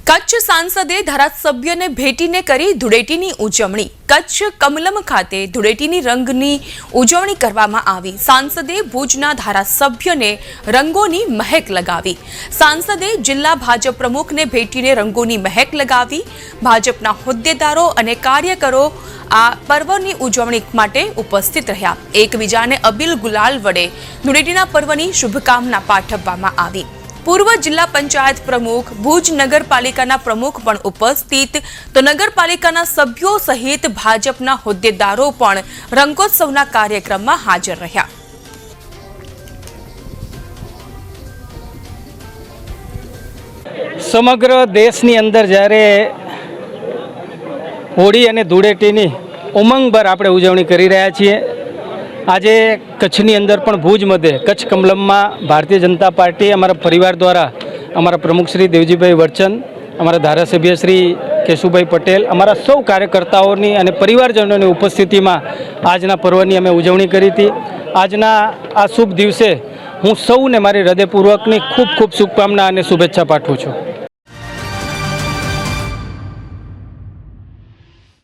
કચ્છ સાંસદે ધારાસભ્યને ભેટીને કરી ધૂળેટીની ઉજવણી। કચ્છ કમલમ ખાતે ધૂળેટીની રંગની ઉજવણી કરવામાં આવી। સાંસદે ભુજના ધારાસભ્યને રંગોની મહેક લગાવી। સાંસદે જિલ્લા ભાજપ પ્રમુખને ભેટીને રંગોની મહેક લગાવી। ભાજપના હોદ્દેદારો અને કાર્યકરો આ પર્વની ઉજવણી માટે ઉપસ્થિત રહ્યા। એકબીજાને અબીલ ગુલાલ વડે ધૂળેટીના પર્વની શુભકામના પાઠવવામાં આવી। पूर्व जिला पंचायत प्रमुख भुज नगरपालिकाना प्रमुख पण उपस्थित तो नगरपालिकाना सभ्यों सहित भाजपना होद्देदारो पण रंगोत्सवना कार्यक्रममां हाजर रह्या। समग्र देशनी अंदर ज्यारे होળી અને ધૂળેટીની ઉમંગભર આપણે ઉજવણી કરી રહ્યા છીએ। આજે કચ્છની અંદર પણ ભુજ મધ્યે કચ્છ કમલમમાં ભારતીય જનતા પાર્ટી અમારા પરિવાર દ્વારા અમારા પ્રમુખ શ્રી દેવજીભાઈ વરચંદ, અમારા ધારાસભ્ય શ્રી કેશુભાઈ પટેલ, અમારા સૌ કાર્યકર્તાઓની અને પરિવારજનોની ઉપસ્થિતિમાં આજના પર્વની અમે ઉજવણી કરી હતી। આજના આ શુભ દિવસે હું સૌને મારી હૃદયપૂર્વકની ખૂબ ખૂબ શુભકામના અને શુભેચ્છા પાઠવું છું।